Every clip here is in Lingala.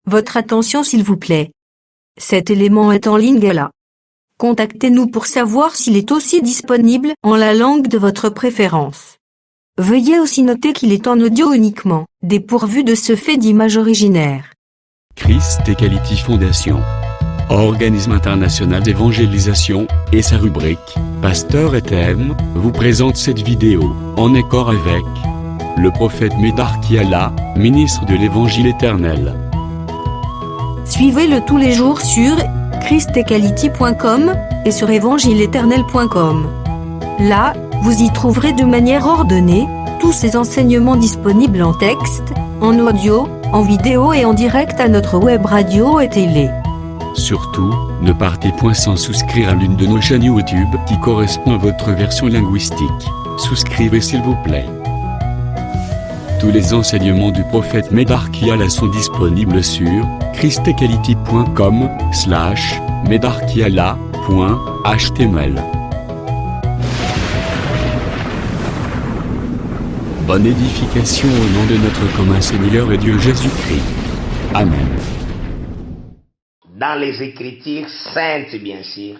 Votre attention s'il vous plaît. Cet élément est en ligne là. Contactez-nous pour savoir s'il est aussi disponible en la langue de votre préférence. Veuillez aussi noter qu'il est en audio uniquement, dépourvu de ce fait d'image originaire. Christ Equality Foundation, organisme international d'évangélisation, et sa rubrique « Pasteur et thème » vous présente cette vidéo, en accord avec le prophète Médar Kiala, ministre de l'Évangile éternel. Suivez-le tous les jours sur christequality.com et sur évangileéternel.com. Là, vous y trouverez de manière ordonnée tous ces enseignements disponibles en texte, en audio, en vidéo et en direct à notre web radio et télé. Surtout, ne partez point sans souscrire à l'une de nos chaînes YouTube qui correspond à votre version linguistique. Souscrivez s'il vous plaît. Tous les enseignements du prophète Médar Kiala sont disponibles sur christequality.com/medarkiala.html. Bonne édification au nom de notre commun Seigneur et Dieu Jésus-Christ. Amen. Dans les Écritures saintes, bien sûr.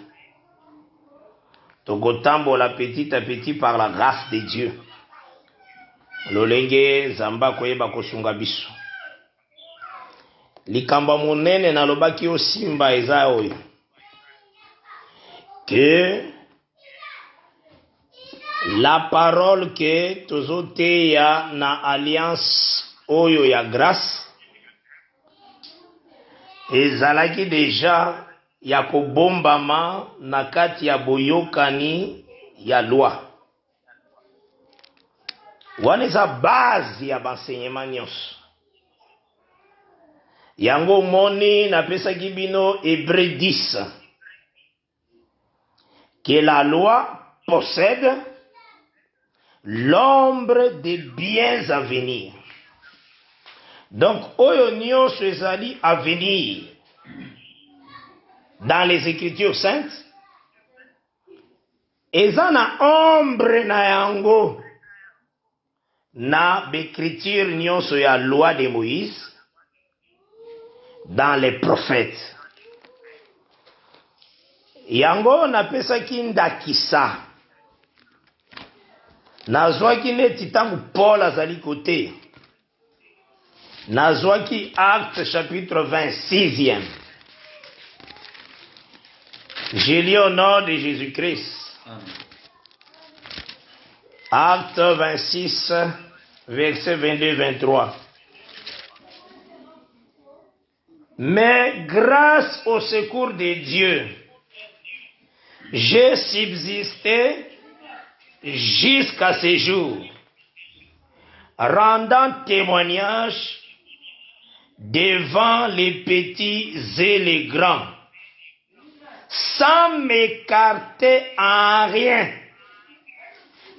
Togotambola petit à petit par la grâce de Dieu. Lolenge zamba koyeba kosunga biso. Likamba monene na lobaki osimba eza oyo. Que la parole que tozote ya na alliance oyo ya grâce ezalaki deja ya kobombama na kati ya boyokani ya loi. Wana eza base ya banseignement nyonso. Yango moni napesaki bino Hébreux 10. Que la loi possède l'ombre des biens à venir. Donc, oyo nyonso ezali à venir dans les Écritures saintes, eza na ombre na yango na l'écriture nyonso ya loi de Moïse dans les prophètes. Yango napesaki ndakisa. Nazwaki neti tangu Paul azali kote. Nazwaki Acte chapitre 26e. Je lis au nom de Jésus-Christ. Acte 26, verset 22-23. Mais grâce au secours de Dieu, j'ai subsisté jusqu'à ce jour, rendant témoignage devant les petits et les grands, sans m'écarter en rien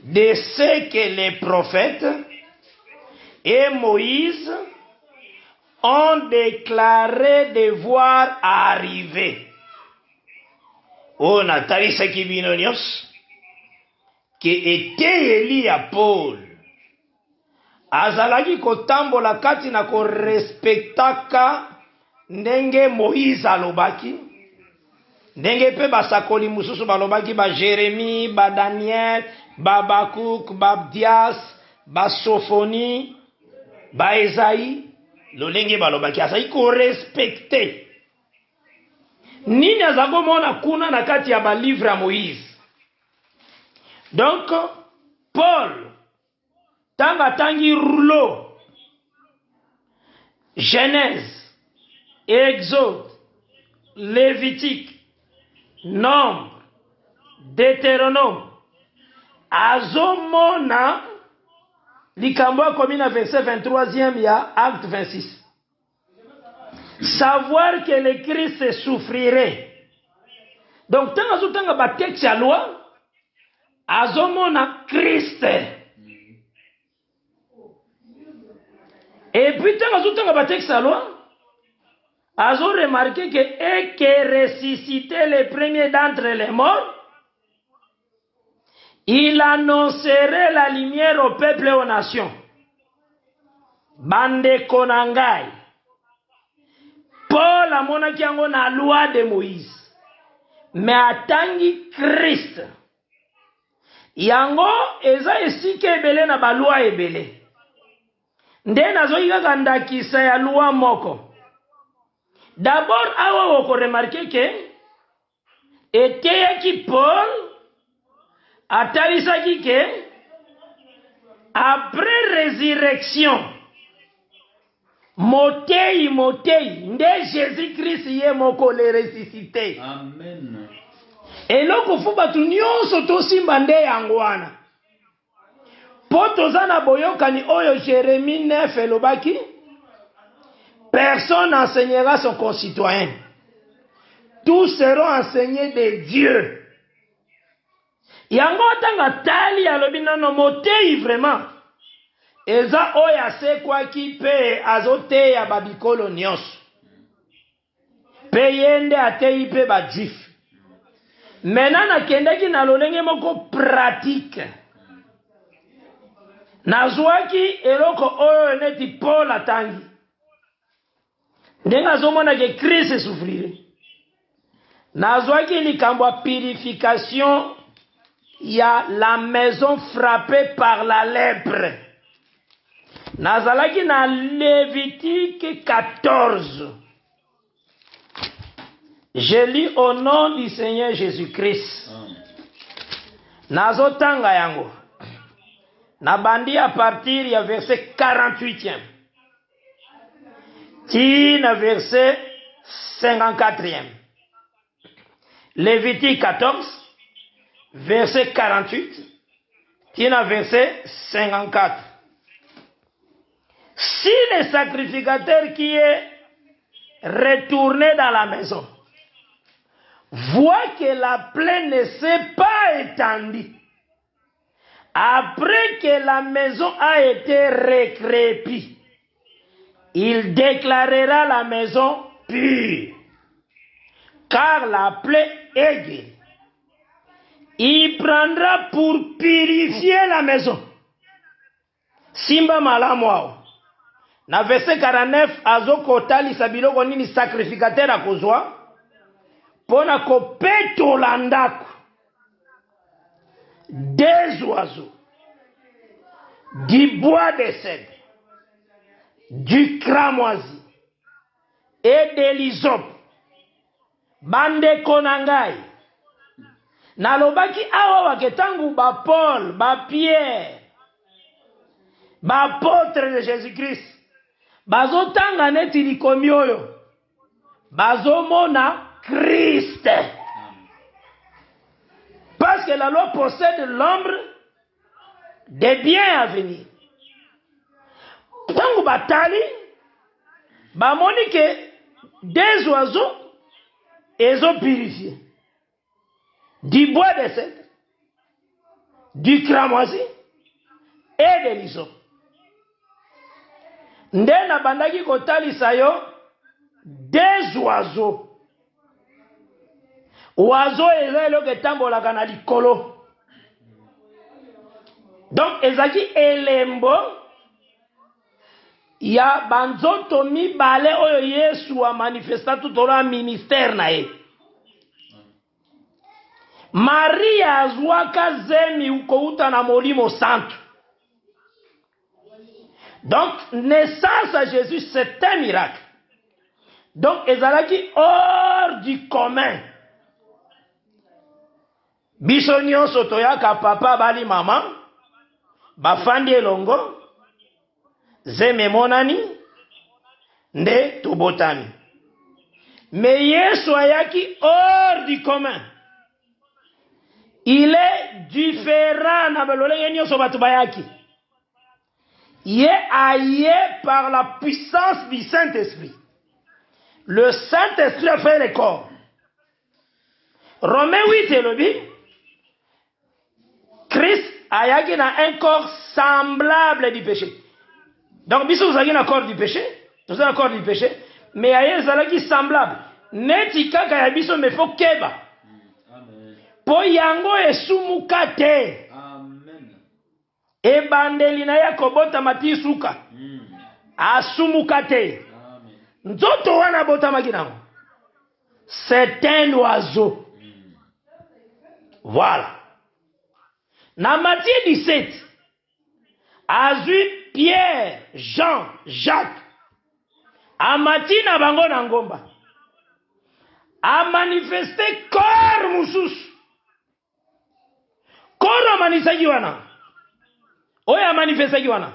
de ce que les prophètes et Moïse ont déclaré devoir arriver. O natali sakibino nyos ke eteyeli ya Paul azalaki kotambola kati na korespectaka ndenge Moïse alobaki, ndenge pe basakoli mususu balobaki, ba Jérémie, ba Daniel, ba Bakuk, ba Abdias, ba Sophoni, ba Esaïe, lolenge balobaki azali korespecte. Nini azakomona kuna na kati ya ba livre ya Moïse. Donc Paul tanga tangi rouleau Genèse, Exode, Lévitique, Nombre, Deutéronome, azomona likambo komi na verset 23e ya Acte 26. Savoir que le Christ souffrirait. Donc tant azotanga ba texte ya loi azomona Christ. Et puis tant azotanga ba texte ya loi azo remarqué que et que ressuscité le premier d'entre les morts, il annoncerait la lumière au peuple et aux nations. Bande konangai. amonaki yango na loi de Moïse. Mais atangi Christ. Yango eza esika ebele na ba loi ebele. Nde nazoki kaka ndakisa ya loi moko. D'abord awa oko remarquer que eteyaki Paul atalisaki que après résurrection motei nde Jésus-Christ ye moko le ressuscité. Amen. Eloko fu batu nyonso tosimba nde yango wana. Po toza na boyokani oyo Jérémie 9 elobaki, personne n'enseignera son concitoyen. Tous seront enseignés de Dieu. Yango tanga tali alobi nano motei vraiment. Eza oya se kwa ki pe azote ya babikolo nyonso. Pe yende atei pe ba juif. Maintenant nakendaki na lolenge moko pratique. Nazwaki eloko oyo neti Paul atangi. Ndenga zomona ke Christ souffrire. Nazwaki likambo purification ya la maison frappée par la lèpre. Nazalaki na Lévitique 14. Je lis au nom du Seigneur Jésus-Christ. Nazotanga yango. Nabandi à partir ya verset 48e. Tina verset 54e. Lévitique 14, verset 48. Tina verset 54. Si le sacrificateur qui est retourné dans la maison voit que la plaie ne s'est pas étendue, après que la maison a été récrépie, il déclarera la maison pure, car la plaie est guérie. Il prendra pour purifier la maison. Simba malamwao. Na verset 49, azoko tali sabiloko nini sacrificateur akozwa pona kopetola ndako. Des oiseaux, du bois de cèdre, du cramoisi et de l'hysope. Bande konangai. Nalobaki awa waketangu ba Paul, ba Pierre, ba apôtre de Jésus-Christ. Bazo tanga neti likomi oyo. Bazo mona Christ. Parce que la loi possède l'ombre des biens à venir. Tangu batali, bamoni que des oiseaux, ils ont purifié. Du bois de cèdre, du cramoisi et de l'hysope. Ndena bandaki kotali sayo des oiseaux. Oiseau eza eloko etambolaka na likolo. Donc ezaki elembo ya banzoto mibale oyo Yesu a manifesta tutola ministère na ye. Maria azwaka zemi ukouta na molimo santo. Donc naissance à Jésus c'est un miracle. Donc ezalaki hors du commun. Biso nyonso toyaka papa bali mama bafandi elongo zeme monani nde tobotami. Mais Yesu ayaki hors du commun. Il est différent na balolenge nyonso batu bayaki. Il est aillé par la puissance du Saint-Esprit. Le Saint-Esprit a fait le corps. Romains 8 elobi Christ ayaki na un corps semblable du péché. Donc biso zaki na corps du péché, nous avons un corps du péché, mais aye zalaki semblable. Neti kaka ya biso me fo keba. Amen. Po yango esumuka te. Amen. E bandeli na ya kobota matisuka. Asumuka te. Amen. Nzoto wana bota makinango. c'est un oiseau. Voilà. Dans Matthieu 17, azui Pierre, Jean, Jacques, amati na bango na ngomba, a manifesté corps mususu. Corps a manifesté wana. Oyo a manifesté wana.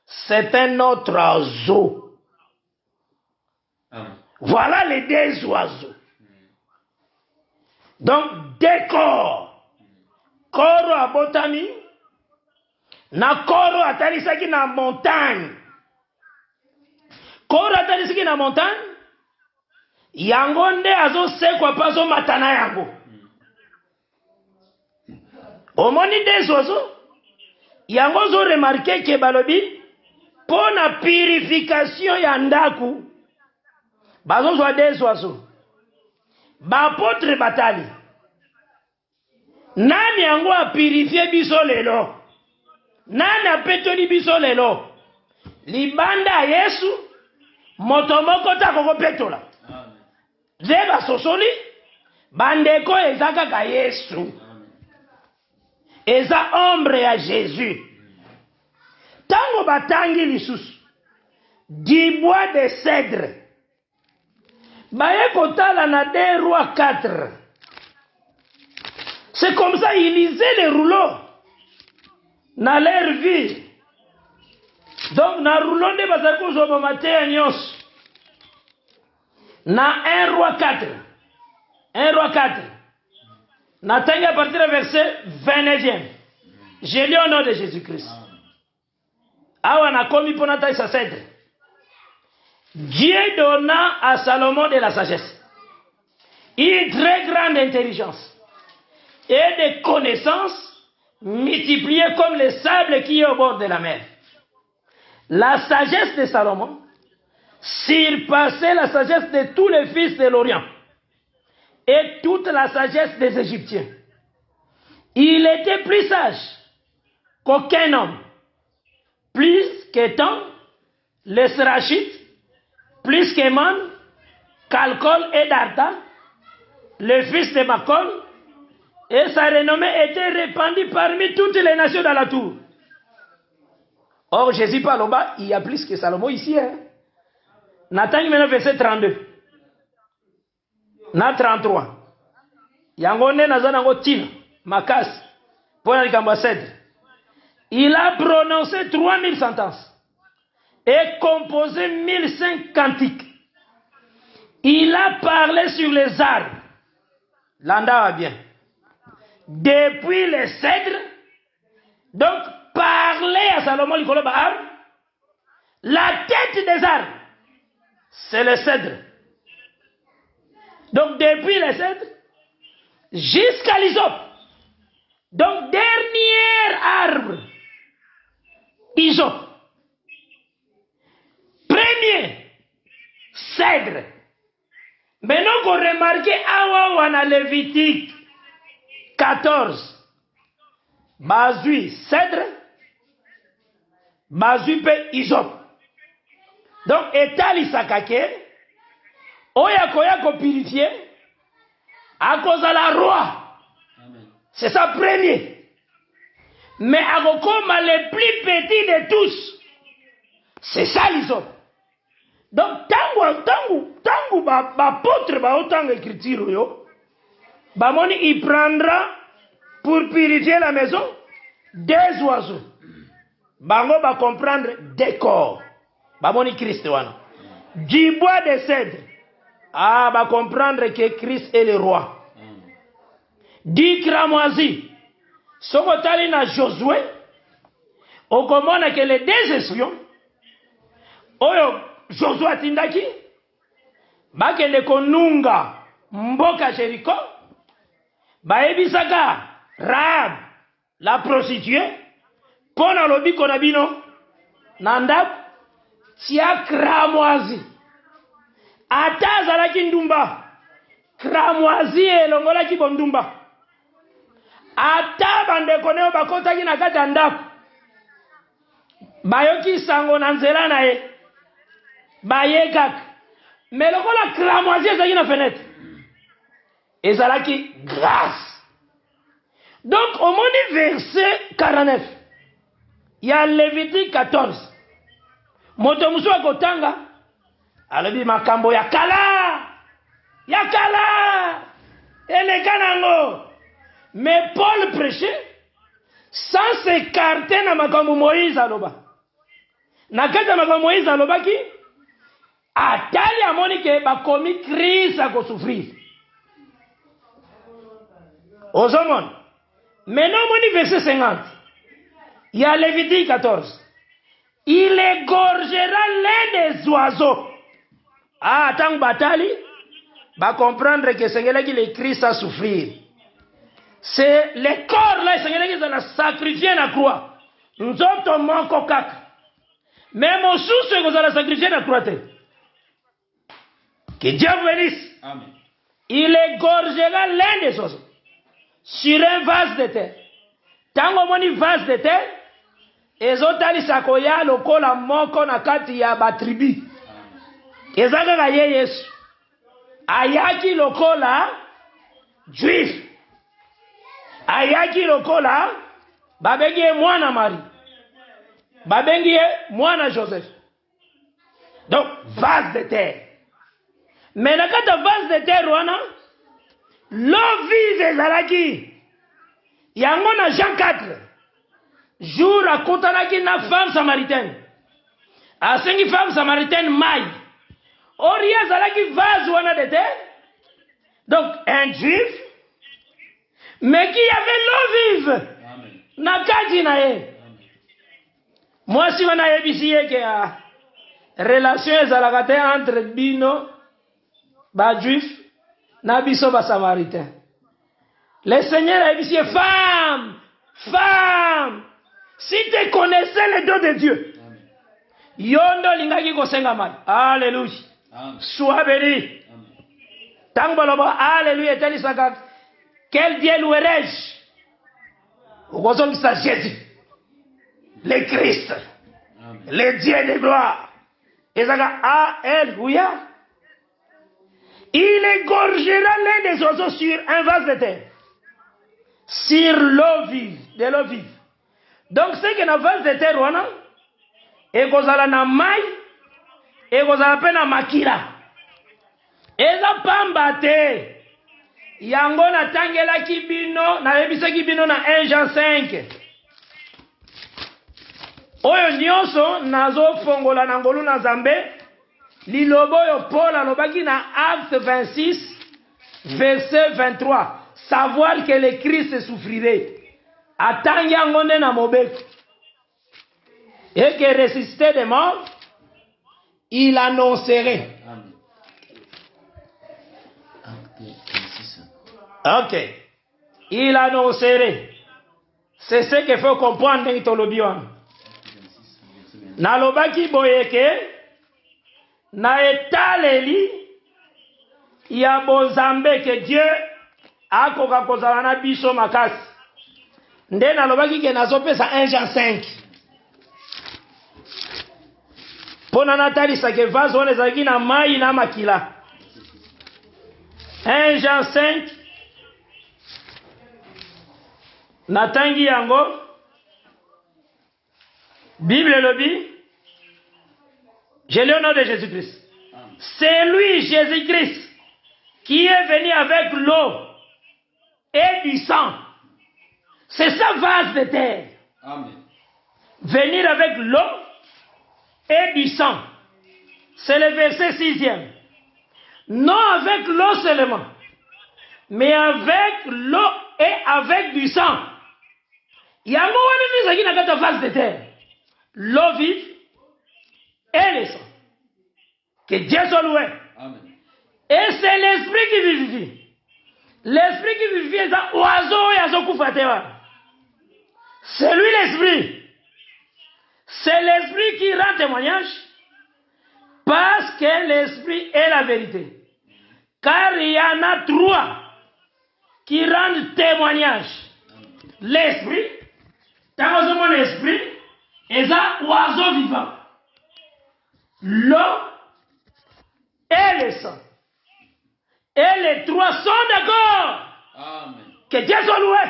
C'est un autre oiseau. Voilà les deux oiseaux. Donc, deux corps. Corps à botami. Na corps à talisaki na montagne. Corps à talisaki na montagne. Yango nde azo sekwa paso matana yango. Omoni deux oiseaux. Yango zo remarqué que balobi pour la purification ya ndaku. Bazo zo deux oiseaux. Ba apôtre batali. Nani yango a purifié biso lelo? Nani a petoli biso lelo? Libanda Yesu motomoko ta koko petola. Zeba sosoli bandeko ezaka ka Yesu. Eza ombre ya Jésus. Tango batangi lisusu du bois de cèdre. Baye kotala na 2 Rois 4. C'est comme ça ils lisaient les rouleaux na leur vie. Donc na rouleau de bazako zo Matthieu nyos. Na 1 Roi 4. 1 Roi 4. Na tangi à partir du verset 29e. Je lis au nom de Jésus-Christ. Awa na komi pona taille sa cèdre. Dieu donna à Salomon de la sagesse, une très grande intelligence et des connaissances multipliées comme le sable qui est au bord de la mer. La sagesse de Salomon surpassait la sagesse de tous les fils de l'Orient et toute la sagesse des Égyptiens. Il était plus sage qu'aucun homme, plus qu'étant les Srachites, plus qu'Eman, Calcol et Darda, le fils de Macol, et sa renommée était répandue parmi toutes les nations dans la tour. Or, Jésus parle au bas, il y a plus que Salomon ici. Hein? Nathan, maintenant, verset 32. Na 33. Yangone Nazanango Tina, Makas, pour l'ambassadeur. Il a prononcé 3000 sentences et composé 1005 cantiques. Il a parlé sur les arbres. L'anda va bien. Depuis les cèdres. Donc, parler à Salomon, la tête des arbres, c'est le cèdre. Donc, depuis les cèdres jusqu'à l'hysope. Donc, dernier arbre, hysope. Premier, cèdre. Maintenant qu'on remarque awa na Lévitique 14. Bazui, cèdre. Bazui pe hysope. Donc, etali sakake. Oya koya ko purifier. À cause de la roi. C'est ça premier. Mais à comme le plus petit de tous. C'est ça l'hysope. Donc, tangu ba potre ba autant écriture yo, ba moni il prendra pour purifier la maison 2 oiseaux. Bango ba comprendre des corps. Ba moni Christ wana. Du bois de cèdre. Ah, ba comprendre que Christ est le roi. Du cramoisi. Soko tali na Josué, on comprend que les 2 espions oyo Josué atindaki bakende konunga mboka Jéricho baebisaka Rahab la prostituée pona lobiko na bino na ndako tia cramoisi ata azalaki ndumba cramoisi elongolaki bondumba ata bandeko neo bakotaki na kati ya ndako bayoki sango na nzela na ye baye kaka mais lokola cramoisi ezalaki na fenêtre ezalaki grâce. Donc au moni verset 49 il y a Lévitique 14 moto musu akotanga alobi makambo ya kala eleka nango. Mais Paul prêchait sans s'écarter na makambo Moïse aloba. Na kati ya makambo Moïse alobaki atali amoni ke bakomi Christ akosouffrir. Ozomon. Maintenant moni verset 50. Il y a Lévitique 14. Il égorgera l'un des oiseaux. Ah, tant batali va comprendre que c'est là qu'il est Christ à souffrir. C'est le corps là, c'est là qu'ils ont sacrifié la croix. Nous autres manquons kaka. Même au sous ce que vous allez sacrifier la croix. Que Dieu vous bénisse. Amen. Il égorgera l'un des oiseaux sur un vase de terre. Tant qu'on dit vase de terre, ezotali sakoya lokola moko na kati ya batribi. Ezaka ga Yesu. Ayaki lokola juif. Ayaki lokola babengi mwana Marie. Babengi mwana Joseph. Donc vase de terre. Mais na kata vase de terre wana l'eau vive ezalaki. Yango na Jean 4. Jour akotanaki na femme samaritaine. Asengi femme samaritaine mai. Ori ezalaki vase wana de terre. Donc un juif mais qui avait l'eau vive. Amen. Na kati na ye. Moi si on a ebisi que relation ezalaka te entre bino ba juif na biso ba samaritain. Le Seigneur a dit femme, si tu connaissais les dons de Dieu, yondo lingaki kosenga mai. Alléluia. Sois béni. Tant baloba alléluia teli saka. Quel Dieu louerai-je? Au besoin de sa Jésus, le Christ, le Dieu de gloire. Et ça alléluia. Il égorgera l'un des oiseaux sur un vase de terre. Sur l'eau vive, de l'eau vive. Donc c'est que dans le vase de terre, on a et qu'on a na mai et qu'on a peine na makila. Et ça pambate. Yango na tangela kibino na yebisa kibino na 1 Jean 5. Oyo nyonso nazo fongola na ngolu na Zambe. Lilobo yo Paul alobaki na Acte 26 verset 23. Savoir que le Christ souffrirait. Atangi yango nde na mobeko. Et que ressuscité des morts, il annoncerait. Amen. Ok. Il annoncerait. C'est ce qu'il faut comprendre dans l'Itolobion. Nalobaki boyeke, na etaleli, ya bozambe que Dieu a koka kozala na biso makasi. Nde nalobaki ke nazopesa 1 Jean 5. Pona natalisa ke vase wana ezalaki na mai na makila. 1 Jean 5. Natangi yango. Bible le dit. Je lis au nom de Jésus-Christ. C'est lui, Jésus-Christ, qui est venu avec l'eau et du sang. C'est ça vase de terre. Amen. Venir avec l'eau et du sang. C'est le verset 6e. Non avec l'eau seulement, mais avec l'eau et avec du sang. Yango wana nizaki na kata vase de terre. L'eau vive et le sang. Que Dieu soit loué. Amen. Et c'est l'esprit qui vivifie. L'esprit qui vivifie est un oiseau et un koufatewa. C'est lui l'esprit. C'est l'esprit qui rend témoignage. Parce que l'esprit est la vérité. Car il y en a 3 qui rendent témoignage. L'esprit, dans mon esprit, est un oiseau vivant. L'eau et le sang. Et les trois sont d'accord. Que Dieu soit loué.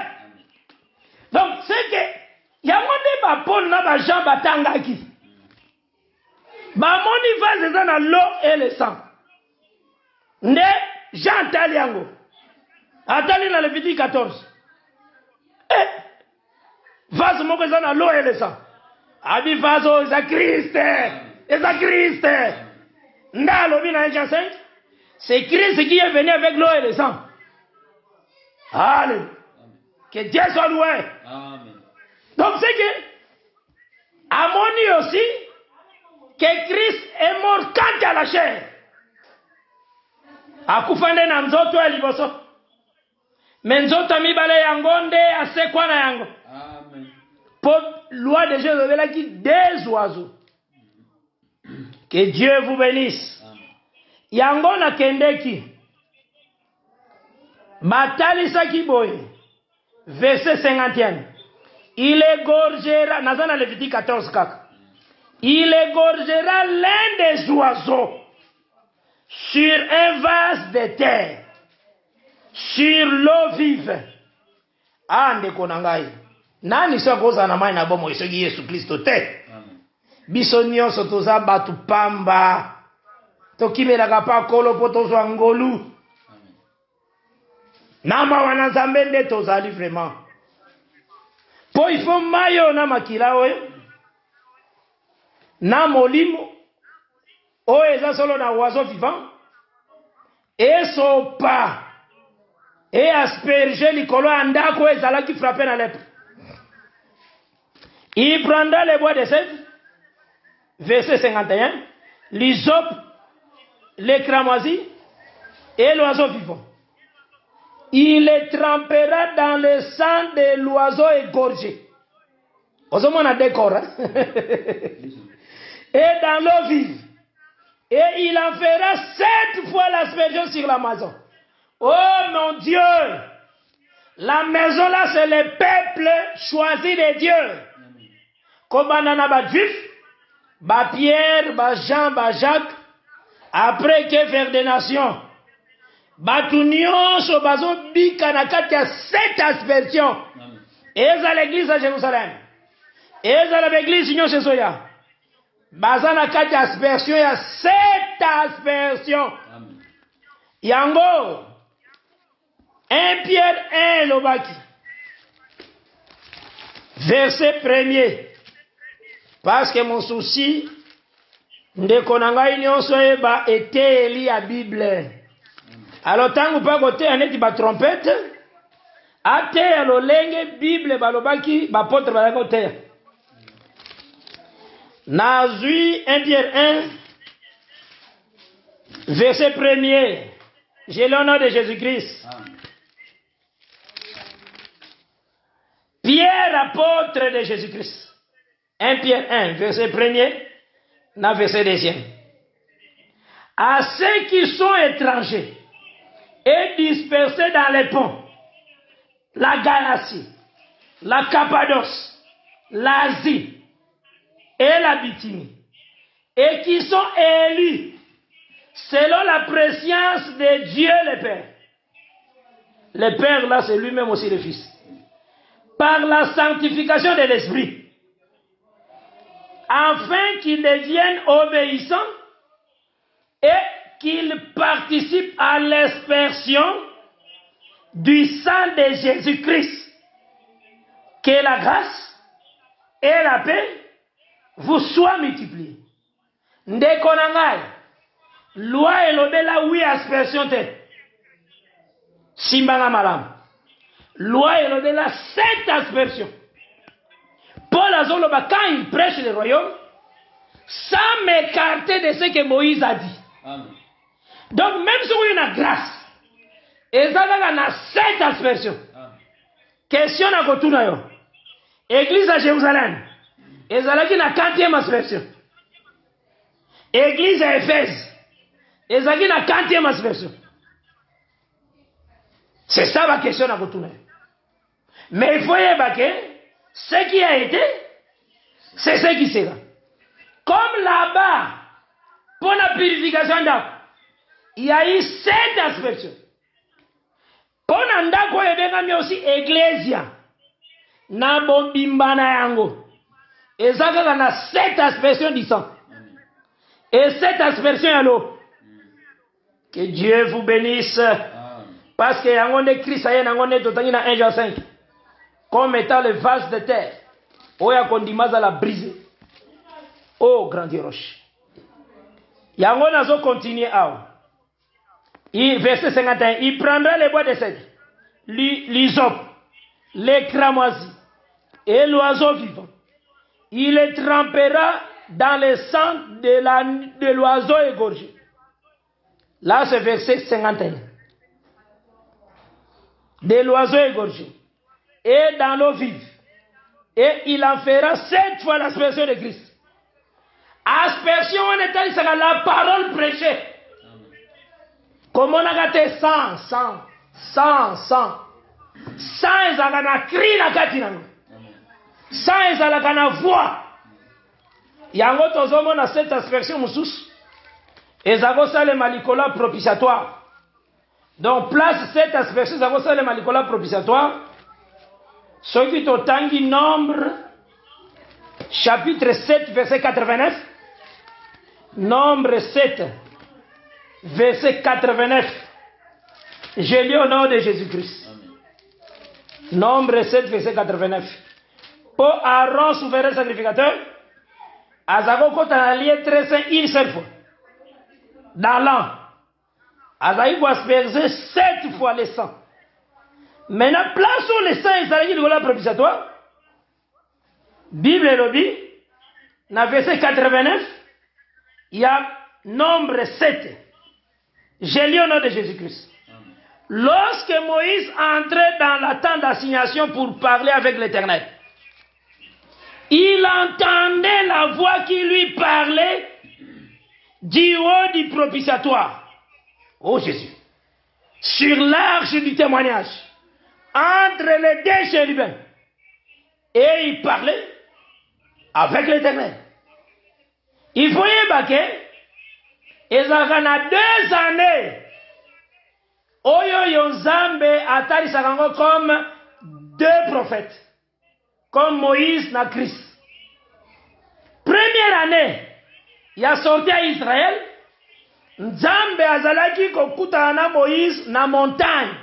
Donc, c'est que, il y a un Paul na Jean Batangaki. Moni vase dans l'eau et le sang. Ne Jean Taliango. Attendez dans Lévitique 14. Vase moko dans l'eau et le sang. Abi vaso est Christ. Est Christ. Dans le Jean 5. C'est Christ qui est venu avec l'eau et le sang. Alléluia. Que Dieu soit loué. Amen. Donc c'est que, à mon aussi, que Christ est mort quand à la chair. A kufande na nzoto ya liboso. Mais nzoto mibale yangonde ase kwa na yango. Amen. Pour loi de Dieu de là qui des oiseaux. Que Dieu vous bénisse. Amen. Yango na kendeki. Matalisa kiboye. Verset 51. Il égorgera, Nazana Lévitique 14, 4. Il égorgera l'un des oiseaux sur un vase de terre, sur l'eau vive. Ande konangai. Nani so koza na mai na bomo isogi Yesu Kristo te. Biso nyonso toza batu pamba. Tokimelaka pa kolo po tozwa ngolu. Nama wana Nzambe nde tozali vraiment. Po il faut mayo na makila oyo. Na molimo. O eza solo na oiseau vivant. Et sopa. Et asperger likolo andako ezala qui frappe na lèpre. Il prendra les bois de sève. Verset 51. L'hysope, les cramoisis et l'oiseau vivant. Il les trempera dans le sang de l'oiseau égorgé. On a décor. Hein? Et dans l'eau vive. Et il en fera 7 fois l'aspersion sur la maison. Oh mon Dieu! La maison là, c'est le peuple choisi de Dieu. Comme on a bat juif, bat Pierre, bat Jean, bat Jacques, après que faire des nations. Batunion so bazo bika na kati ya 7 aspersions. Eza l'église à Jérusalem. Eza l'église nyonso soya. Baza na kati ya aspersion ya 7 aspersions. Yango 1 Pierre 1 lobaki. Verset 1er. Parce que mon souci ndeko na ngai nyonso eba eteli ya Bible. Alors tangu pa kote aneti ba trompette ate alolenge Bible balobaki ba potre ba kote. Nazui 1 Pierre 1 verset 1er. J'ai l'honneur de Jésus-Christ. Pierre apôtre de Jésus-Christ. 1 Pierre 1 verset 1er na verset 2e. À ceux qui sont étrangers et dispersés dans les ponts, la Galatie, la Cappadoce, l'Asie et la Bithynie, et qui sont élus selon la préscience de Dieu le Père. Le Père, là, c'est lui-même aussi le Fils. Par la sanctification de l'Esprit, afin qu'ils deviennent obéissants et qu'ils participent à l'aspersion du sang de Jésus-Christ. Que la grâce et la paix vous soient multipliées. Ndeko na ngai, loi elobela oui aspersion te. Simbanga malam. Loi elobela 7 aspersions. Paul Azoloba, quand il prêche le royaume, sans m'écarter de ce que Moïse a dit. Amen. Donc, même si on a une grâce, et ça a 7 aspersions. Question à Kotunayo. Église à Jérusalem. Et ça a une 4e aspersion. Église à Éphèse. Et ça a une 4e aspersion. C'est ça la question à Kotunayo. Mais il faut y avoir ce qui a été, c'est ce qui sera. Comme là-bas, pour la purification d'âme, il y a eu 7 aspersions. Pona ndako ebengami aussi Ecclesia. Na bombimba na yango. Ezaka na 7 aspersions du sang. Et 7 aspersions à l'eau. Que Dieu vous bénisse. Parce que yango de Christ aye nango ne totangi na 1 Jean 5. Comme étant le vase de terre. Oya kondimaza la brise. Oh grand roche. Yango nazo continuer awa. Verset 51. Il prendra les bois de cèdre, l'hysope, les cramoisis et l'oiseau vivant. Il les trempera dans le sang de l'oiseau égorgé. Là, c'est verset 51. De l'oiseau égorgé. Et dans l'eau vive. Et il en fera 7 fois l'aspersion de Christ. Aspersion, on est allé sur la parole prêchée. Comme on a gâté 100. 100 ezalaka cri na kati nango. 100 ezalaka na voix. Yango tozomona cette aspersion mosusu. Ezako salema likola propitiatoire. Donc place cette aspersion ezako salema likola propitiatoire. Ce qui totangi Nombre chapitre 7 verset 89. Nombre 7 verset 89. Je lis au nom de Jésus-Christ. Nombre 7 verset 89. Pour Aaron souverain sacrificateur, Azako kota na lieu très saint une seule fois. Dans l'an, Azaïko asperger 7 fois le sang. Maintenant, place où le sang est allé de la propitiatoire. Bible et lobby, dans verset 89, il y a Nombre 7. Je lis au nom de Jésus-Christ. Lorsque Moïse entrait dans la tente d'assignation pour parler avec l'Éternel, il entendait la voix qui lui parlait du haut du propitiatoire. Oh Jésus. Sur l'arche du témoignage, entre les 2 chérubins. Et il parlait avec l'Éternel. Il faut y évacuer. Et ça a 2 années. Oyo Yonzambe atari sakango comme 2 prophètes. Comme Moïse na Christ. Première année, il a sorti à Israël. Nzambe azalaki kokutana na Moïse na montagne.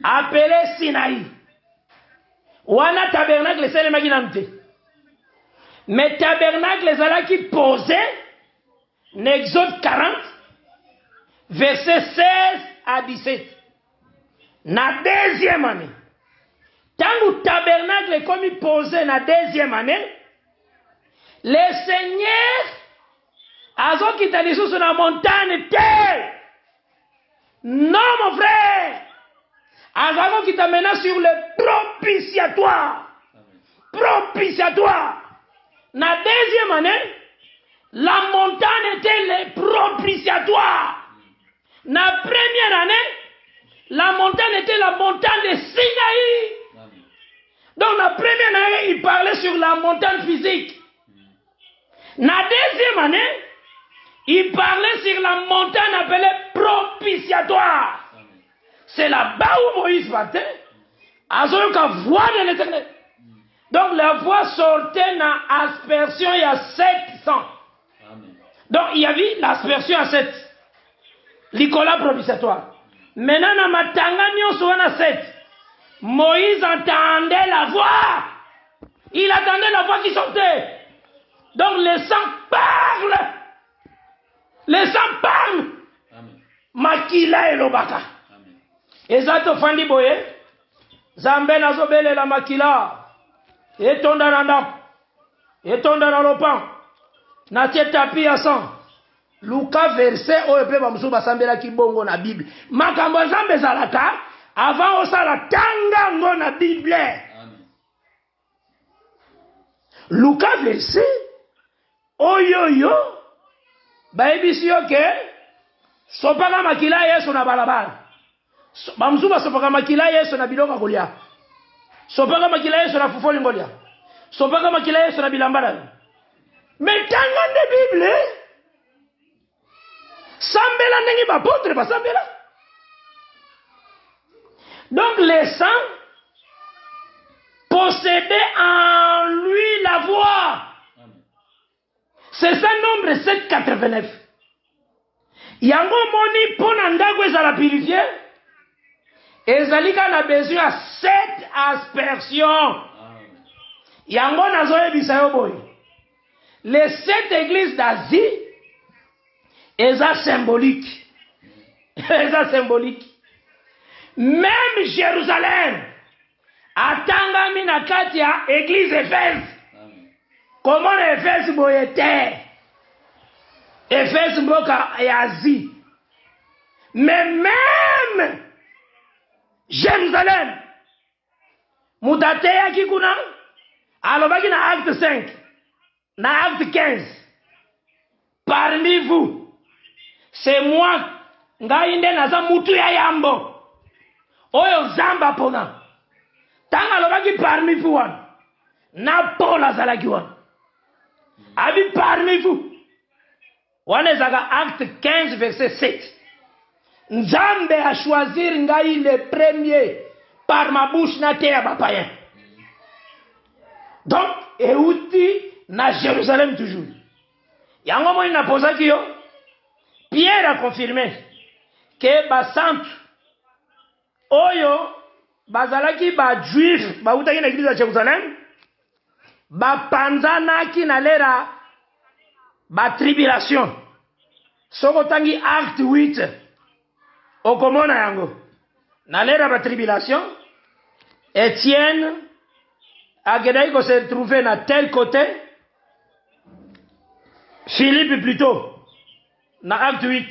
Appelée Sinaï. Wana tabernacle selemaki na mte. Mais tabernacle ezalaki posé. Exode 40, verset 16 à 17. Na 2e année. Tant le tabernacle est comme posé na 2e année, le Seigneur a dit sur la montagne terre. Non, mon frère. Azako qui t'amène sur le propitiatoire. Propitiatoire. Na 2e année, la montagne était le propitiatoire. La première année, la montagne était la montagne de Sinaï. Donc la première année, il parlait sur la montagne physique. La 2e année, il parlait sur la montagne appelée propitiatoire. C'est là-bas où Moïse partait. Avec la voix de l'Éternel. Donc la voix sortait dans l'aspersion, il y a 700. Donc il y avait l'aspersion à 7. L'Icola propitiatoire. Maintenant, dans ma tangani, on a 7. Moïse entendait la voix. Il attendait la voix qui sortait. Donc le sang parle. Le sang parle. Makila et lobaka. Et ça te fandi boye. Zambe nazobele la makila. Et ton daranda. Et ton daralopan. Natie tapi à sang. Luka verset oyo pe bamusu basambela ki bongo na Bible. Makambo zambe zalaka avant osala tanga ngo na Bible. Amen. Luka verset oyo baebisi yo ke sopaka makila Yesu na balabala. Bamusu basopaka makila Yesu na biloko kolia. Sopaka makila Yesu na fufoli ngolia. Sopaka makila Yesu na bilambala. Mais tanga de Bible Sambela nengi bapôtre basambela. Donc les saints possédaient en lui la voix. C'est ça nombre 789. Yango moni pona ndako ezala purifié. Ezalika na besoin à 7 aspersions. Yango nazoyebisa yo boy. Les 7 églises d'Asie eza symbolique. Eza symbolique. Même Jérusalem atangami na kati ya église Éphèse. Comment Éphèse boyete? Éphèse mboka ya Asie. Mais même Jérusalem mutate yaki kuna alobaki na acte 5 na acte 15. Parmi vous, c'est moi ngai nde naza mutu ya yambo oyo zamba pona. Tanga alobaki parmi vous wana na Paul azalaki wana abi parmi vous wana ezaka acte 15 verset 7. Nzambe a choisir ngai le premier par ma bouche na te ya bapaya. Donc euti na Jérusalem toujours. Yango mo ina posaki yo. Pierre a confirmé que basantu oyo bazalaki ba juif ba utaki na église ya Jérusalem ba panzanaki na lera ba tribulation. Soko tangi acte 8 okomona yango na lera ba tribulation. Étienne akedai ko se trouver na tel côté, Philippe plutôt na acte 8.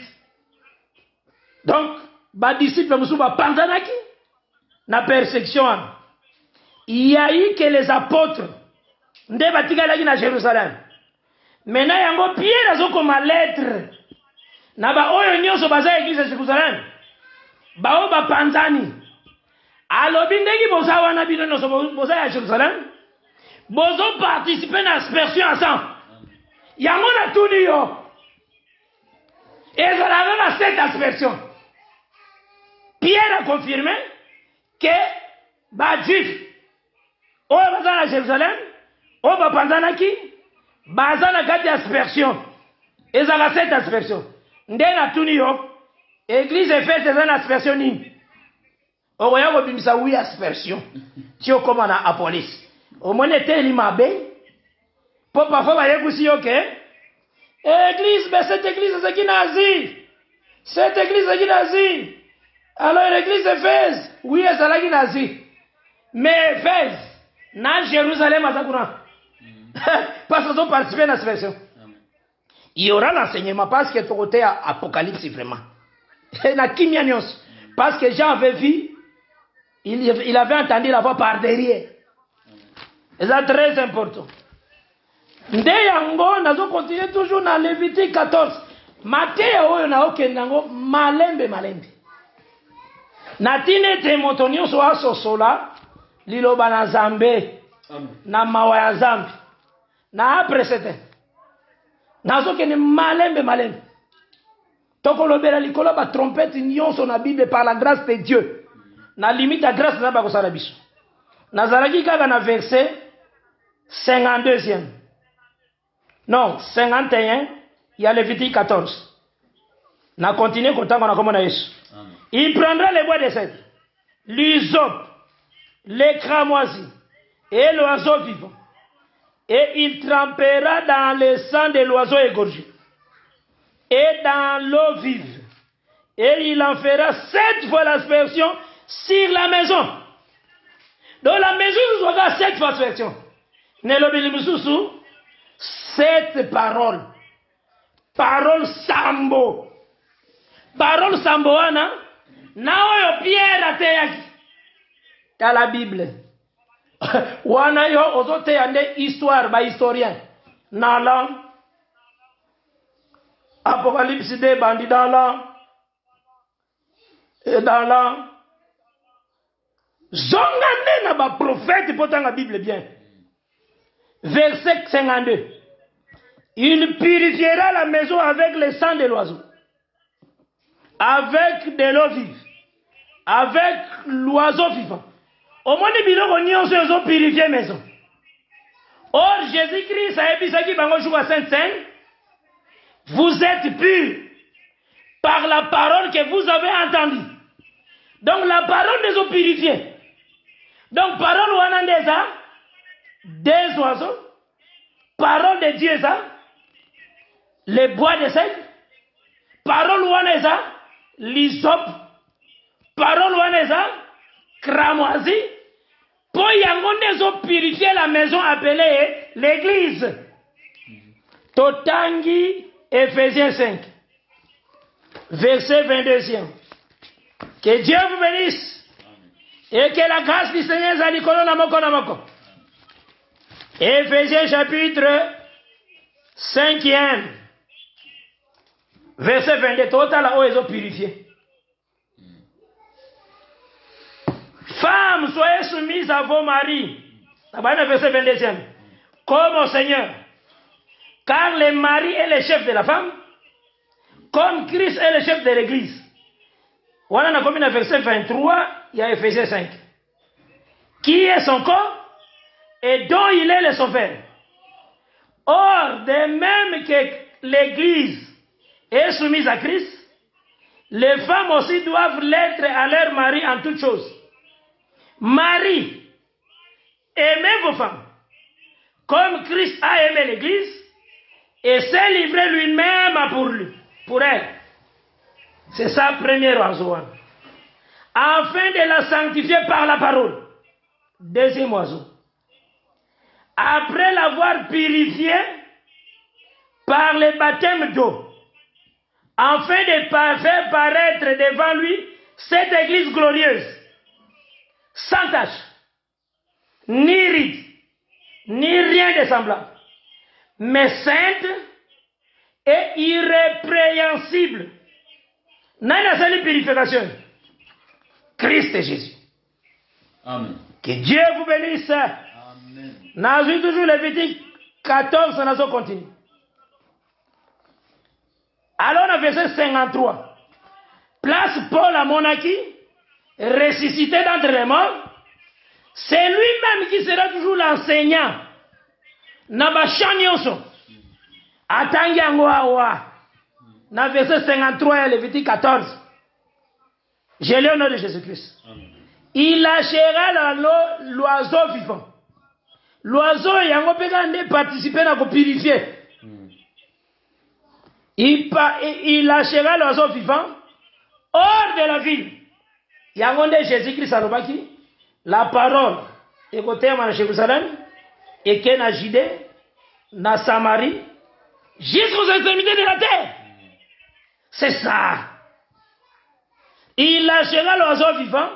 Donc ba disciple musu ba panzanaki na persécution. Il y a eu que les apôtres nde batikalaki na Jérusalem. Maintenant yango Pierre azokoma lettre na ba oyo nyonso baza église ya Jérusalem bao ba panzani alobi ndenge boza wana bino nyonso boza ya Jérusalem bozo participer na aspersion ensemble. Yango na tuni yo ezalaka na cette aspersion. Pierre a confirmé que ba juif oyo baza na Jérusalem oyo bapanzanaki baza na kati aspersion. Ezalaka cette aspersion. Nde na tuni yo église Éphèse eza na aspersion nini? Okoya kobimisa wi aspersion ti okoma na Apolis omoni eteli mabe po parfois bayekusi yo ke église mais cette église ezalaki na Asie, cette église ezalaki na Asie. Alors l'église Éphèse oui ezalaki na Asie mais Éphèse na Jérusalem aza kuna parce qu'ils ont participé à l'aspersion. Il y aura l'enseignement parce que côté Apocalypse vraiment. Parce que Jean avait vu, il avait entendu la voix par derrière. Et c'est très important. Nde yango nazo continuer toujours dans Lévitique 14. Matteo oyo na okendango malembe. Natine te motonio so asosola liloba na Zambe na mawa ya Zambi. Na après c'était. Nazo kene malembe. Tokolobela likolo ba trompette nyonso na Bible par la grâce de Dieu. Na limite la grâce na ba kosala biso. Nazalaki kaka na verset 52e. Non, 51, il y a Lévitique 14. Na continue kotanga na komona Yesu. Il prendra les bois de cèdre, l'hysope, les cramoisis et l'oiseau vivant. Et il trempera dans le sang de l'oiseau égorgé et dans l'eau vive. Et il en fera 7 fois l'aspersion sur la maison. Dans la maison, nous aurons 7 fois l'aspersion. Nelobili 7 paroles. Parole sambo. Parole samboana. Naoyo Pierre ateyaki. Dans la Bible. Wana yo ozote yande histoire ba historien. Nala. Apocalypse de bandi dans la. Et dans la. Zongane na ba prophète pourtant la Bible bien. Verset 52. Il purifiera la maison avec le sang de l'oiseau avec de l'eau vive, avec l'oiseau vivant. Au moins, ils ont purifié la maison. Or, Jésus-Christ a dit à Sainte-Seine, vous êtes purs par la parole que vous avez entendue. Donc, la parole des eaux purifiées. Donc, parole ou anandesa, des oiseaux, parole de Dieu, ça, les bois de sel, parole ou anandesa, l'hysope, parole ou anandesa, cramoisi, pour y avoir purifier la maison appelée l'église. Totangi, Ephésiens 5, verset 22. Que Dieu vous bénisse et que la grâce du Seigneur soit Namoko. Ephésiens chapitre 5e, verset 22. Total là où ils ont purifié. Femmes, soyez soumises à vos maris. Verset 22e. Comme au Seigneur. Car le mari est le chef de la femme, comme Christ est le chef de l'église. Voilà, on a verset 23, il y a Ephésiens 5. Qui est son corps et dont il est le sauveur. Or, de même que l'église est soumise à Christ, les femmes aussi doivent l'être à leur mari en toutes choses. Marie, aimez vos femmes, comme Christ a aimé l'église, et s'est livré lui-même pour elle. C'est sa première oiseau. Afin de la sanctifier par la parole. Deuxième oiseau. Après l'avoir purifiée par le baptême d'eau, afin de faire paraître devant lui cette église glorieuse, sans tache, ni ride, ni rien de semblable, mais sainte et irrépréhensible. N'a pas de purification. Christ et Jésus. Amen. Que Dieu vous bénisse. Amen. N'a toujours Lévitique 14, on continue. Alors on a verset 53. Place Paul à monarchie, ressuscité d'entre les morts. C'est lui-même qui sera toujours l'enseignant. Nabachanyoso. Atangiangoawa. Dans verset 53 et Lévitique 14. J'ai lu au nom de Jésus-Christ. Il lâchera l'oiseau vivant. L'oiseau, il a participé à purifier. Il lâchera l'oiseau vivant hors de la ville. Il y a Jésus-Christ à l'Obaki. La parole est côté à Jérusalem et qui est dans Judée, dans Samarie, jusqu'aux extrémités de la terre. C'est ça. Il lâchera l'oiseau vivant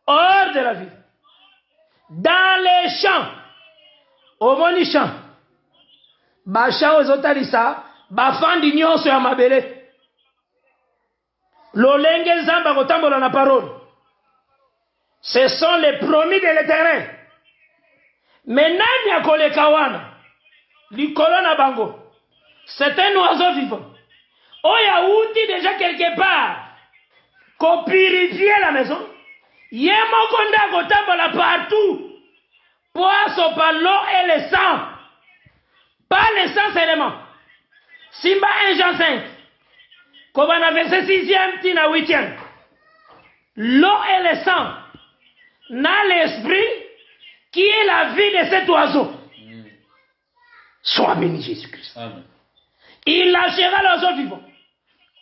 hors de la ville. Dans les champs. Au moni champ. Bachan aux otalisa. Bafandi nyonso ya mabele. Lolenge zamba kotambola na parole. Ce sont les promis de l'Éternel. Mais nani akolekawana. Likolona bango. C'est un oiseau vivant. Oya outi déjà quelque part. Qu'on purifie la maison. Yemokonda kotambola partout. Poisson par l'eau et le sang. Pas le sang seulement. Simba 1 Jean 5. Comme on a verset 6e, tina 8e. L'eau et le sang. N'a l'esprit qui est la vie de cet oiseau. Sois béni Jésus-Christ. Amen. Il lâchera l'oiseau vivant.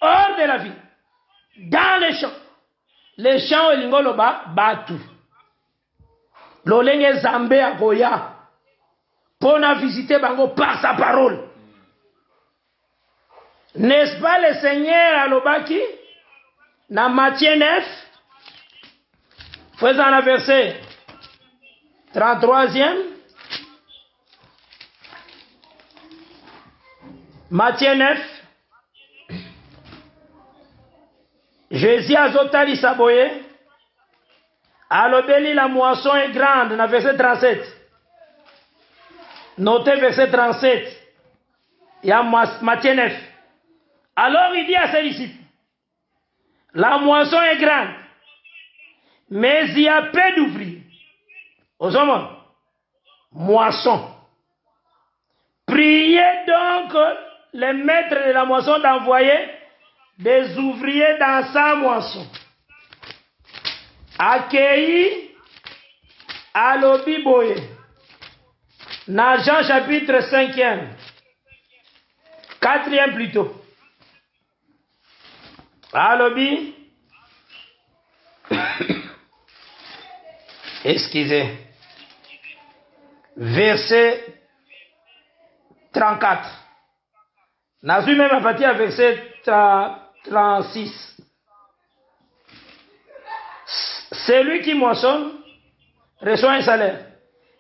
Hors de la vie. Dans les champs. Les champs, il y a batu. L'olenge zambe a goya. Pour nous visiter bango par sa parole. N'est-ce pas le Seigneur à l'Obaki? Dans Matthieu 9. Faisant la verset 33e. Matthieu 9. Jésus a zotali saboye. Alobeli la moisson est grande. Dans verset 37. Notez verset 37. Il y a Matthieu 9. Alors il dit à ses disciples, La moisson est grande, mais il y a peu d'ouvriers. Aux hommes, moisson. Priez donc les maîtres de la moisson d'envoyer des ouvriers dans sa moisson. Accueillis à l'Obiboye. Dans Jean chapitre 5e. 4e plutôt. Alobi. Excusez. Verset 34. Nazu même à partir à verset 36. Celui qui moissonne reçoit un salaire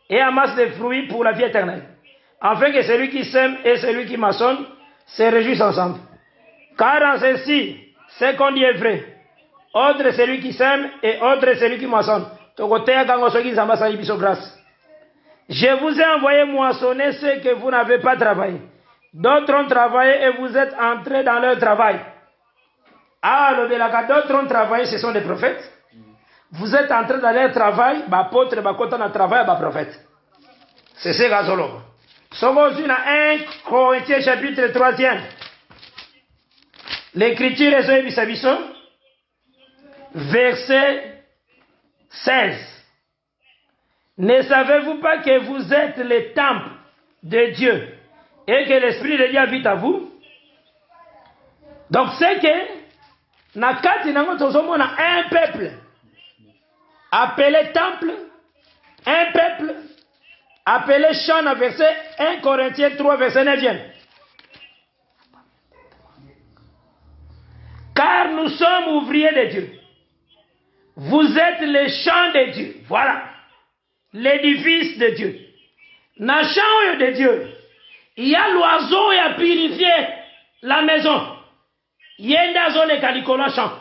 et amasse des fruits pour la vie éternelle. Afin que celui qui sème et celui qui moissonne se réjouissent ensemble. Car en ceci, ce qu'on dit est vrai. Autre est celui qui sème et autre est celui qui moissonne. Je vous ai envoyé moissonner ceux que vous n'avez pas travaillé. D'autres ont travaillé et vous êtes entrés dans leur travail. Ah, d'autres ont travaillé, ce sont des prophètes. Vous êtes entrés dans leur travail, apôtre, travail, prophète. C'est ce que Zolo. Somos dans 1 Corinthiens chapitre 3e. L'écriture est sur Bisabiso, verset 16. Ne savez-vous pas que vous êtes le temple de Dieu et que l'Esprit de Dieu habite à vous? Donc c'est que Nakati nango tozomona un peuple appelé temple, un peuple appelé champ dans verset 1 Corinthiens 3 verset 9e. Car nous sommes ouvriers de Dieu. Vous êtes les champs de Dieu. Voilà. L'édifice de Dieu. Dans le champ de Dieu, il y a l'oiseau qui a purifié la maison. Il y a une zone de calicolo champ.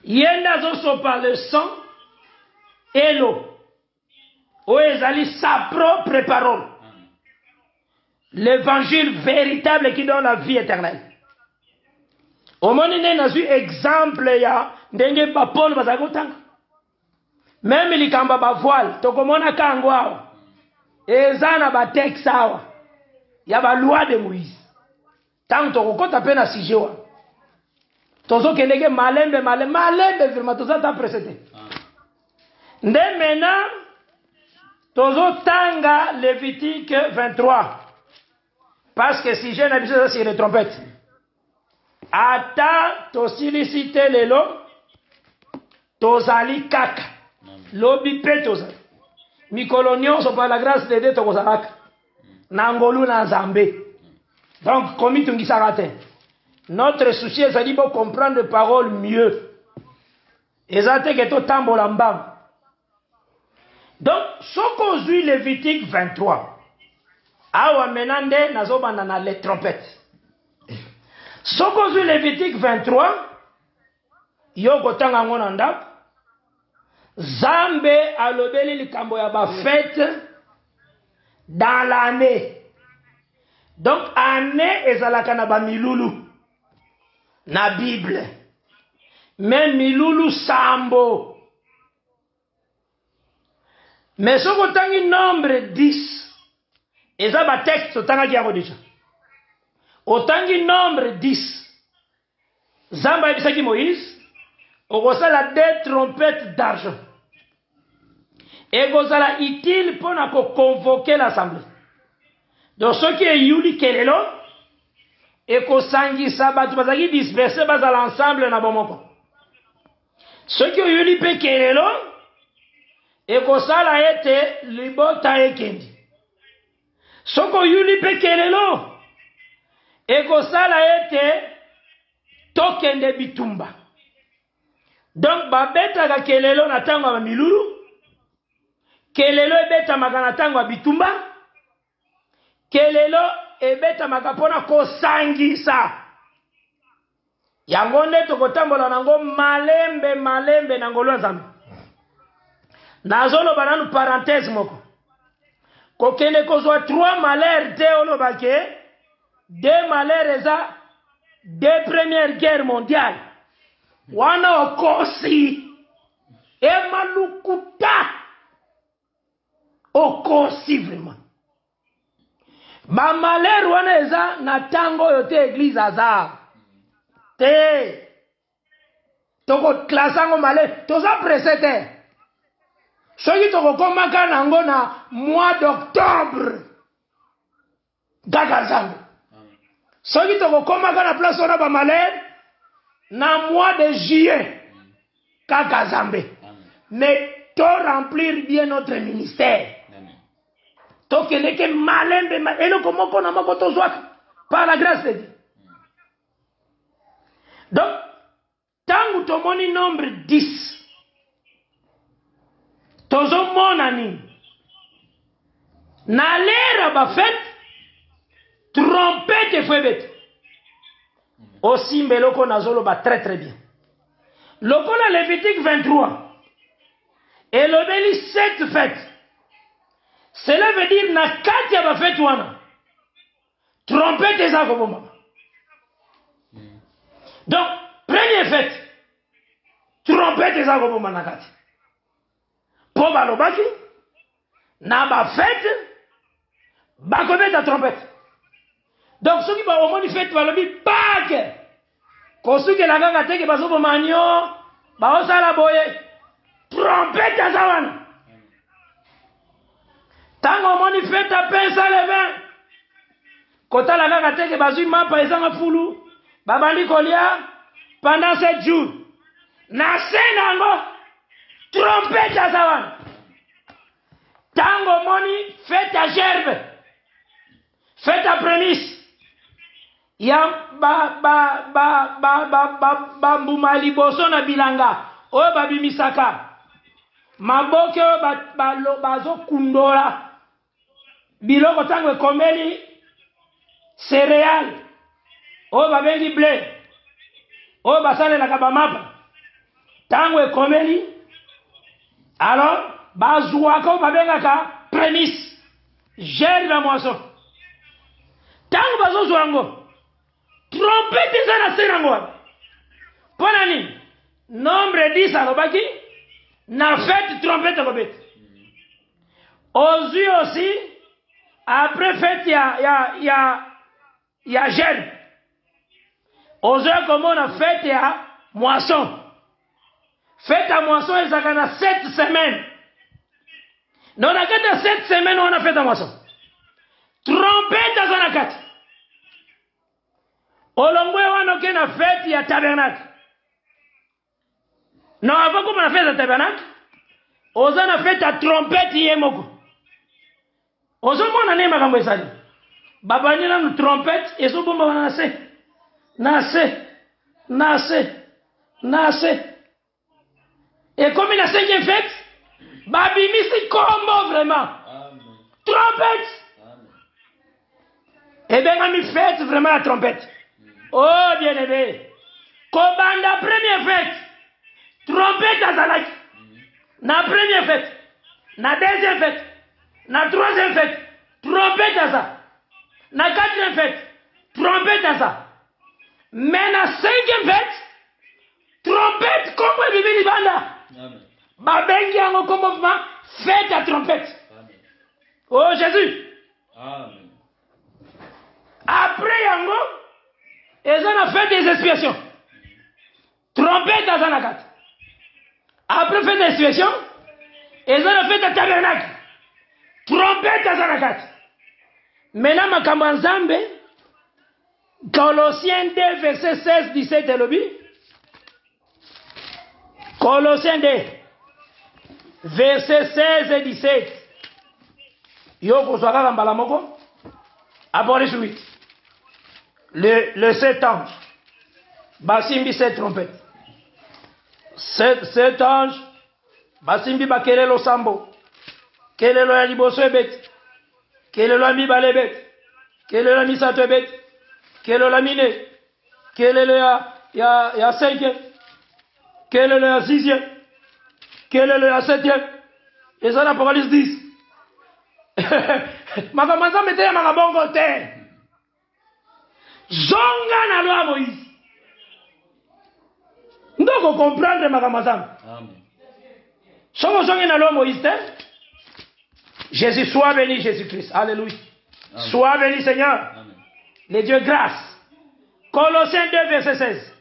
Il y a une zone par le sang et l'eau. Où ils sa propre parole. L'évangile véritable qui donne la vie éternelle. Au moment où on a vu exemple, il y a des Paul Bazagotang. Même les kamba ba voile, tokomona kangwa. Et zana ba texte sawa. Il y a la loi de Moïse. Tant que tu as un sujet. Tozo kelege malembe vraiment tozo ta précédé. Ndé maintenant tozo tanga Lévitique 23. Parce que si j'ai n'habite ça sur les trompettes. Ata to silicité lelo tozali kaka. Lobi pe tozali. Mikolo nyonso par la grâce de Dieu tokozalaka. Nangolu na Zambé. Donc, comme il dit ça, notre souci est de comprendre les paroles mieux. Et ça, c'est que tout tambo lambam. Donc, ce qu'on dit Lévitique 23. Awa menande nazobana na les trompettes. Ce qu'on dit Lévitique 23. Yoko tanga ngonanda. Zambe alobeli likambo ya ba fête dans l'année. Donc, année ezalaka na ba milulu na Bible. Mais milulu sambo. Mais ce qu'on tangi nombre 10. Eza ba texte otanga kiako déjà. Otangi nombre 10. Zamba ebisaki Moïse. Okosala des trompettes d'argent. Et gozala utile pour convoquer l'assemblée. Donc ce qui est yuli kelelo, et kosangi sabatu bazaki dispersé bas à l'ensemble na bomoko. Ce qui est yuli pe kelelo, et kosala ete libota ekendi. Ce qui est yuli pe kelelo, et kosala ete tokende bitumba. Donc babeta ka kelelo na tango ba milulu, kelelo ebeta makana tango ba bitumba. Kelelo ebeta makapona kosangisa. Yango nde tokotambola nango malembe nangolo nzambe. Nazolo bananu parenthèse moko. Kokende kozwa 3 malheurs te olobake, 2 malheurs eza 2 premières guerres mondiales. wana okosi emalukuta okosi vraiment bamaler wana eza na tango oyo te église aza te tokoklasa yango malere toza presse te soki tokokomaka nango na mois d'octobre kaka nzambe soki tokokomaka na place wana bamalere na mois de juillet kaka nzambe mais to remplir bien notre ministère tokendeke malembe eloko moko na moko tozwaka par la grâce de Dieu. Donc tangu tomoni nombre 10 tozomona nini na lera bafete trompette efwebete osimba eloko nazoloba très très bien lokola Lévitique 23 elobeli 7 fêtes. Cela veut dire na kati ya bafete wana trompette eza koboma. Donc première fête trompette eza koboma na kati po balobaki na bafete bakobeta trompette. Donc soki baomoni fete balobi Pâques kosukela kaka teke bazoboma nio baosala boye trompette aza wana. Tango omoni fete apesa le vin kotala kaka teke bazwi mapa ezanga fulu babandi kolia pendant 7 jours na se nango trompette aza wana. Tango omoni fete a gerbe fete a prémisse ya bambuma liboso na bilanga oyo babimisaka maboke oyo bazokundola biloko tango ekomeli céréale oyo babengi blé oyo basalelaka bamapa tango ekomeli alors bazwaka oyo babengaka prémisse gerbe ya moisson. Tango bazozwa yango trompette eza na se nango wana mpo na nini nombre 10 alobaki na fête trompette ekobeta. Ozwi aussi après fête ya gerbe ozwi komona fête ya moisson. Fête ya moisson ezalaka na 7 semaines. Non na kati ya 7 semaines wana fête ya moisson trompette aza na kati. Olongwe wana oke na fête ya tabernacle. Non avant koma na fête ya tabernacle oza na fête ya trompette ye moko. Ozomona ne makambo esali babani nanu trompette ezobomba wana na se ekomi na 5e fête babimisi kombo vraiment trompette ebengami fête vraiment la trompette. Oh bien aimé kobanda première fête trompette azalaki na première fête na deuxième fête na troisième fête trompette aza na quatrième fête trompette aza mais na 5e fête trompette kombo ebibili banda babengi yango kombo vraiment fête à trompette. Oh Jésus. Amen. Après yango eza na fête des expiations trompette aza na kati. Après fête des expiations eza na fête ya tabernacle trompette aza na kati. Maintenant makambo ya Nzambe Colossiens 2 verset 16-17 elobi Colossiens 2 verset 16 et 17 yo kozwa kaka mbala moko Apocalypse 8 le 7 anges basimbi 7 trompettes 7 anges basimbi bakelelo sambo kelelo ya liboso ebeti kelelo ya mibale ebeti kelelo ya misato ebeti kelelo ya mine kelelo ya 5e kelelo ya 6e kelelo ya 7e eza na Apocalypse 10 makambo Nzambe te ya makabongo te zonga na lwa Moïse ndoko comprendre Magamazam. Amen. Somos dans l'homme Moïse. Jésus, sois béni, Jésus-Christ. Alléluia. Amen. Sois béni, Seigneur. Amen. Les dieux grâce. Colossiens 2, verset 16.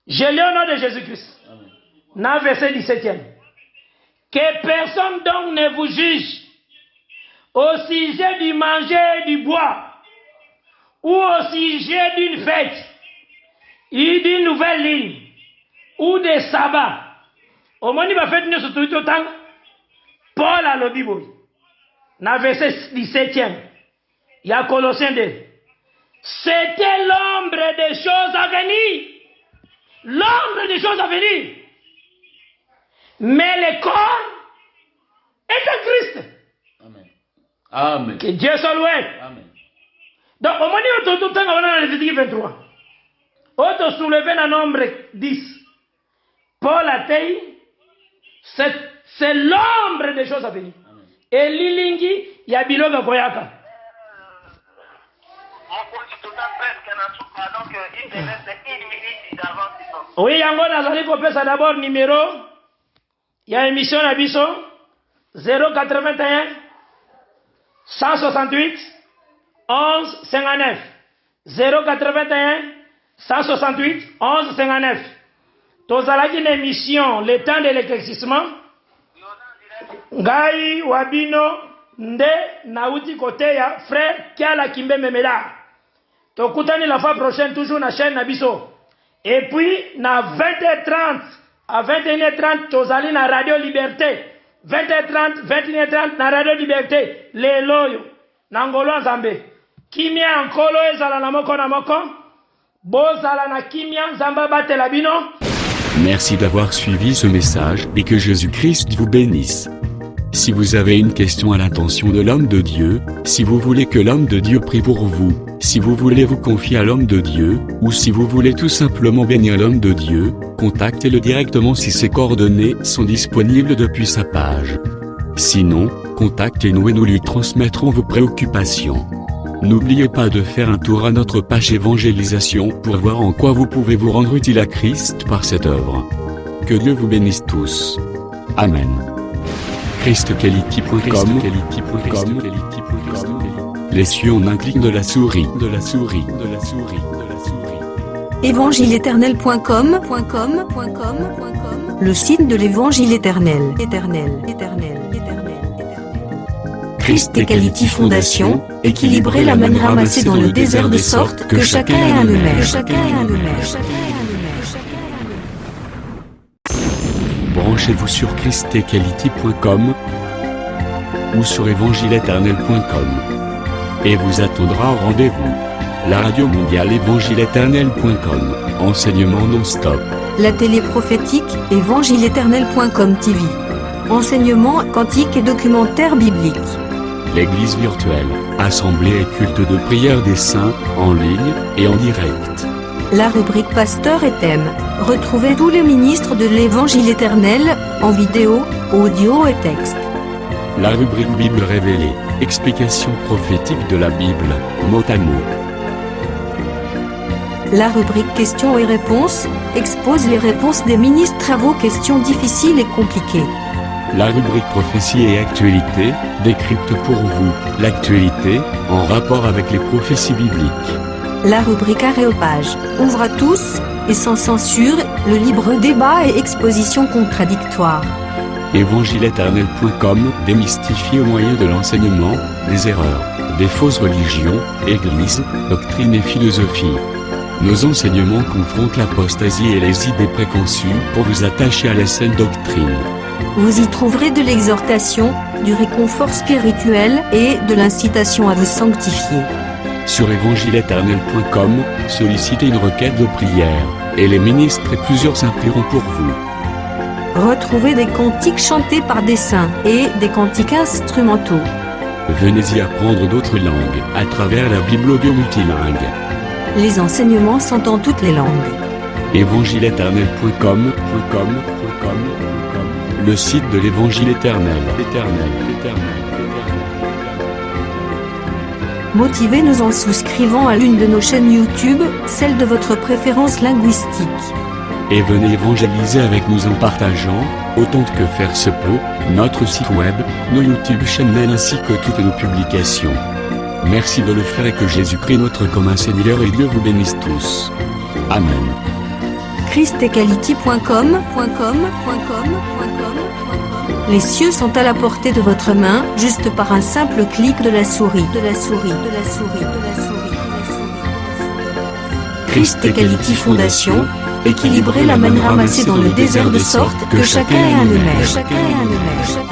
Je lis au nom de Jésus-Christ. Amen. Dans le verset 17e. Que personne donc ne vous juge au sujet du manger et du bois, ou au sujet d'une fête, ou d'une nouvelle ligne, ou des sabbats. Au moment où il va faire une surtout autant, Paul a le Bible. Dans le verset 17e, il y a Colossiens 2. C'était l'ombre des choses à venir. L'ombre des choses à venir. Mais le corps est en Christ. Amen. Amen. Que Dieu soit loué. Amen. Donc, au moment où tout le temps, on a dans Lévitique 23. On te soulevé dans le nombre 10. Paul a dit, c'est l'ombre des choses à venir. Amen. Et Lilingi, il y a Biloga Koyaka. Oui, yango nazali kopesa d'abord numéro. Il y a émission à Bisso 081 168 11 59 081 168 11 59. Tozalaki une émission le temps de l'éclaircissement. Ngai wabino nde nauti kote ya frère Kiala Kimbe Memela. Tokutani la fois prochaine toujours na chaîne Nabiso. Et puis na 20h30 à 21h30 tozali na Radio Liberté. 20h30 21h30 na Radio Liberté. Leloyo na ngolo nzambe. Kimia nkolo ezala na moko na moko. Bozala na kimia nzamba batela bino. Merci d'avoir suivi ce message et que Jésus-Christ vous bénisse. Si vous avez une question à l'intention de l'homme de Dieu, si vous voulez que l'homme de Dieu prie pour vous, si vous voulez vous confier à l'homme de Dieu, ou si vous voulez tout simplement bénir l'homme de Dieu, contactez-le directement si ses coordonnées sont disponibles depuis sa page. Sinon, contactez-nous et nous lui transmettrons vos préoccupations. N'oubliez pas de faire un tour à notre page évangélisation pour voir en quoi vous pouvez vous rendre utile à Christ par cette œuvre. Que Dieu vous bénisse tous. Amen. ChristQuality.com. Les cieux en un clic de la souris. Évangile-éternel.com, le site de l'évangile éternel. Christ Equality Fondation, équilibrer la manne ramassée dans le désert de sorte que chacun ait un maire. Branchez-vous sur ChristEquality.com ou sur évangile-éternel.com et vous attendra au rendez-vous. La radio mondiale évangile-éternel.com, enseignement non-stop. La télé prophétique, évangile-éternel.com TV. Enseignement quantique et documentaire biblique. L'église virtuelle, assemblée et culte de prière des saints, en ligne et en direct. La rubrique Pasteur et thème. Retrouvez tous les ministres de l'évangile éternel, en vidéo, audio et texte. La rubrique Bible révélée, explication prophétique de la Bible, mot à mot. La rubrique questions et réponses, expose les réponses des ministres à vos questions difficiles et compliquées. La rubrique prophétie et actualité, décrypte pour vous, l'actualité, en rapport avec les prophéties bibliques. La rubrique Aréopage, ouvre à tous, et sans censure, le libre débat et exposition contradictoire. Évangile-éternel.com démystifie au moyen de l'enseignement, des erreurs, des fausses religions, églises, doctrines et philosophies. Nos enseignements confrontent l'apostasie et les idées préconçues pour vous attacher à la saine doctrine. Vous y trouverez de l'exhortation, du réconfort spirituel et de l'incitation à vous sanctifier. Sur évangile-éternel.com, sollicitez une requête de prière, et les ministres et plusieurs implieront pour vous. Retrouvez des cantiques chantés par des saints et des cantiques instrumentaux. Venez y apprendre d'autres langues à travers la Bible audio multilingue. Les enseignements sont en toutes les langues. évangile-éternel.com, le site de l'évangile éternel. Motivez-nous en souscrivant à l'une de nos chaînes YouTube, celle de votre préférence linguistique. et venez évangéliser avec nous en partageant, autant que faire se peut, notre site web, nos YouTube channels ainsi que toutes nos publications. Merci de le faire et que Jésus-Christ notre commun Seigneur et Dieu vous bénisse tous. Amen. christequality.com. Les cieux sont à la portée de votre main, juste par un simple clic de la souris. Christ Equality Fondation, équilibrer la manne ramassée dans le désert de sorte que chacun ait un aimé.